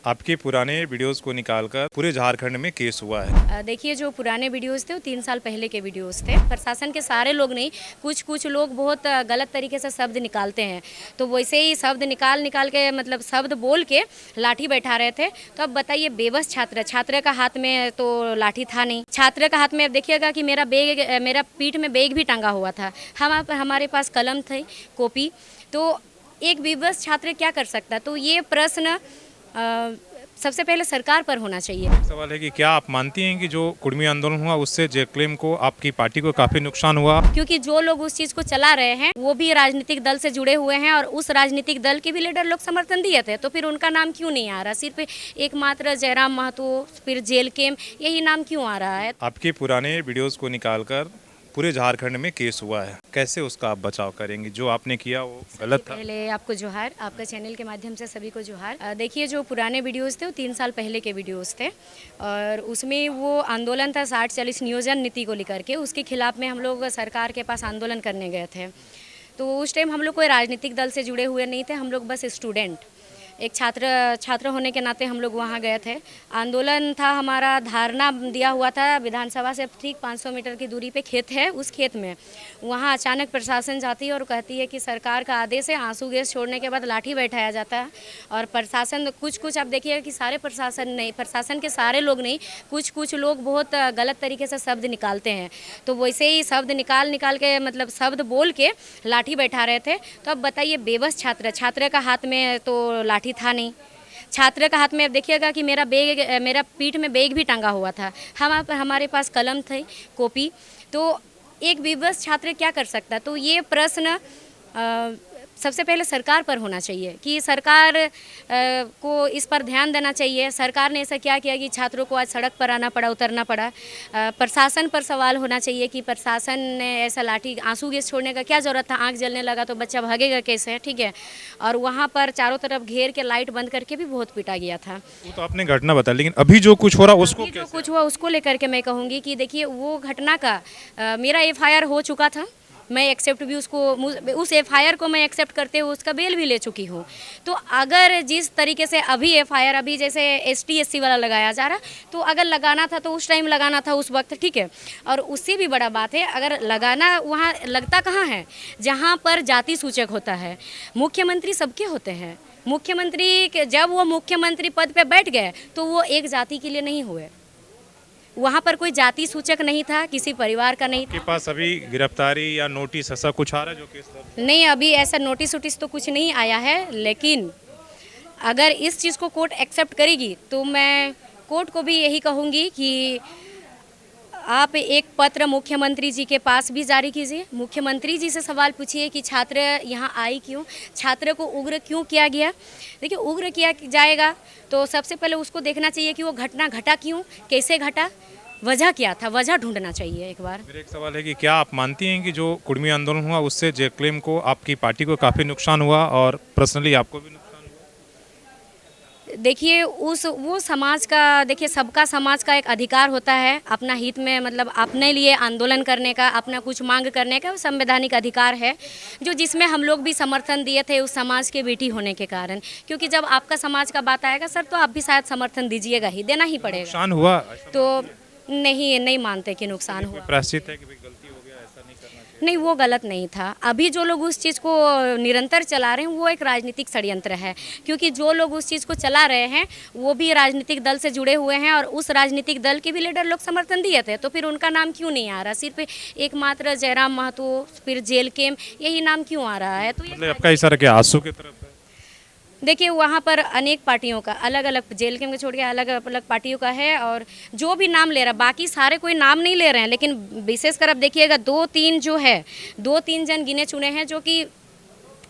आपके पुराने वीडियोस को निकालकर पूरे झारखंड में केस हुआ है। देखिए, जो पुराने वीडियोस थे वो 3 साल पहले के वीडियोस थे। प्रशासन के सारे लोग नहीं, कुछ लोग बहुत गलत तरीके से शब्द निकालते हैं, तो वैसे ही शब्द निकाल के मतलब शब्द बोल के लाठी बैठा रहे थे। तो अब बताइए, बेबस छात्र का हाथ में तो लाठी था नहीं। छात्र का हाथ में अब देखिएगा कि मेरा पीठ में बैग भी टंगा हुआ था। हमारे पास कलम थी, कॉपी। तो एक बेबस छात्र क्या कर सकता? तो ये प्रश्न सबसे पहले सरकार पर होना चाहिए। सवाल है कि क्या आप मानती हैं कि जो कुर्मी आंदोलन हुआ उससे जेक्लेम को, आपकी पार्टी को काफी नुकसान हुआ? क्योंकि जो लोग उस चीज को चला रहे हैं वो भी राजनीतिक दल से जुड़े हुए हैं और उस राजनीतिक दल के भी लीडर लोग समर्थन दिए थे, तो फिर उनका नाम क्यों नहीं आ रहा? सिर्फ एकमात्र जयराम महतो, फिर जेलकेम, यही नाम क्यों आ रहा है? आपके पुराने वीडियोस को निकालकर पूरे झारखंड में केस हुआ है, कैसे उसका आप बचाव करेंगे? जो आपने किया वो गलत था। पहले आपको जोहार, आपका चैनल के माध्यम से सभी को जोहार। देखिए, जो पुराने वीडियोस थे वो 3 साल पहले के वीडियोस थे और उसमें वो आंदोलन था 60-40 नियोजन नीति को लेकर के। उसके खिलाफ में हम लोग सरकार के पास आंदोलन करने गए थे। तो उस टाइम हम लोग कोई राजनीतिक दल से जुड़े हुए नहीं थे, हम लोग बस स्टूडेंट, एक छात्र होने के नाते हम लोग वहाँ गए थे। आंदोलन था हमारा, धारणा दिया हुआ था विधानसभा से ठीक 500 मीटर की दूरी पे खेत है, उस खेत में वहाँ अचानक प्रशासन जाती है और कहती है कि सरकार का आदेश है, आंसू गैस छोड़ने के बाद लाठी बैठाया जाता है। और प्रशासन कुछ आप देखिएगा कि सारे प्रशासन के सारे लोग नहीं, कुछ लोग बहुत गलत तरीके से शब्द निकालते हैं, तो वैसे ही शब्द निकाल के मतलब शब्द बोल के लाठी बैठा रहे थे। तो अब बताइए, बेबस छात्र का हाथ में तो लाठी था नहीं। छात्र का हाथ में अब देखिएगा कि मेरा पीठ में बैग भी टंगा हुआ था। हमारे पास कलम थी, कॉपी। तो एक बेबस छात्र क्या कर सकता? तो ये प्रश्न सबसे पहले सरकार पर होना चाहिए कि सरकार को इस पर ध्यान देना चाहिए। सरकार ने ऐसा क्या किया कि छात्रों को आज सड़क पर आना पड़ा, उतरना पड़ा? प्रशासन पर सवाल होना चाहिए कि प्रशासन ने ऐसा लाठी, आंसू गैस छोड़ने का क्या ज़रूरत था? आंख जलने लगा तो बच्चा भागेगा कैसे? ठीक है। और वहाँ पर चारों तरफ घेर के लाइट बंद करके भी बहुत पीटा गया था। वो तो आपने घटना बता, लेकिन अभी जो कुछ हो रहा उसको जो कुछ हुआ उसको लेकर के मैं कहूँगी कि देखिए, वो घटना का मेरा FIR हो चुका था। मैं एक्सेप्ट भी उस FIR को मैं एक्सेप्ट करते हुए उसका बेल भी ले चुकी हूँ। तो अगर जिस तरीके से अभी FIR अभी जैसे ST SC वाला लगाया जा रहा, तो अगर लगाना था तो उस टाइम लगाना था, उस वक्त, ठीक है। और उससे भी बड़ा बात है, अगर लगाना, वहाँ लगता कहाँ है? जहाँ पर जाति सूचक होता है। मुख्यमंत्री सबके होते हैं। मुख्यमंत्री जब वो मुख्यमंत्री पद पे बैठ गए तो वो एक जाति के लिए नहीं हुए। वहाँ पर कोई जाति सूचक नहीं था, किसी परिवार का नहीं था। आपके पास अभी गिरफ्तारी या नोटिस ऐसा कुछ आ रहा है जो केस दर्ज? नहीं, अभी ऐसा नोटिस तो कुछ नहीं आया है, लेकिन अगर इस चीज़ को कोर्ट एक्सेप्ट करेगी तो मैं कोर्ट को भी यही कहूँगी कि आप एक पत्र मुख्यमंत्री जी के पास भी जारी कीजिए। मुख्यमंत्री जी से सवाल पूछिए कि छात्र यहाँ आई क्यों, छात्र को उग्र क्यों किया गया। देखिए, उग्र किया जाएगा तो सबसे पहले उसको देखना चाहिए कि वो घटना घटा क्यों, कैसे घटा, वजह क्या था, वजह ढूंढना चाहिए एक बार। मेरा एक सवाल है कि क्या आप मानती हैं कि जो कुर्मी आंदोलन हुआ उससे जेक्लेम को, आपकी पार्टी को काफ़ी नुकसान हुआ और पर्सनली आपको भी नुकसान हुआ? देखिए, वो समाज का, देखिए सबका समाज का एक अधिकार होता है अपना हित में, मतलब अपने लिए आंदोलन करने का, अपना कुछ मांग करने का, वो संवैधानिक अधिकार है, जो जिसमें हम लोग भी समर्थन दिए थे उस समाज के बेटी होने के कारण। क्योंकि जब आपका समाज का बात आएगा सर, तो आप भी शायद समर्थन दीजिएगा ही, देना ही पड़ेगा। नुकसान हुआ तो नहीं मानते कि नुकसान हुआ। प्रायश्चित है कि भाई गलती हो गया, ऐसा नहीं करना चाहिए? नहीं, वो गलत नहीं था। अभी जो लोग उस चीज़ को निरंतर चला रहे हैं वो एक राजनीतिक षड्यंत्र है, क्योंकि जो लोग उस चीज़ को चला रहे हैं वो भी राजनीतिक दल से जुड़े हुए हैं और उस राजनीतिक दल के भी लीडर लोग समर्थन दिए थे, तो फिर उनका नाम क्यों नहीं आ रहा? सिर्फ एकमात्र जयराम महतो, फिर जेलकेम, यही नाम क्यों आ रहा है? तो मतलब आपका इशारा क्या आंसू की तरफ है? देखिए, वहाँ पर अनेक पार्टियों का, अलग अलग, जेलकेम को छोड़ के अलग अलग पार्टियों का है, और जो भी नाम ले रहा, बाकी सारे कोई नाम नहीं ले रहे हैं, लेकिन विशेषकर अब देखिएगा 2-3 जन गिने चुने हैं जो कि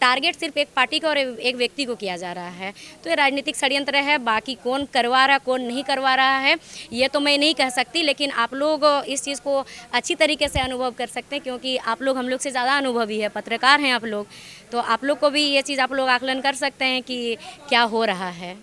टारगेट सिर्फ एक पार्टी का और एक व्यक्ति को किया जा रहा है। तो ये राजनीतिक षड्यंत्र है। बाकी कौन करवा रहा, कौन नहीं करवा रहा है, ये तो मैं नहीं कह सकती, लेकिन आप लोग इस चीज़ को अच्छी तरीके से अनुभव कर सकते हैं, क्योंकि आप लोग हम लोग से ज़्यादा अनुभवी है, पत्रकार हैं आप लोग, तो आप लोग को भी ये चीज़ आप लोग आकलन कर सकते हैं कि क्या हो रहा है।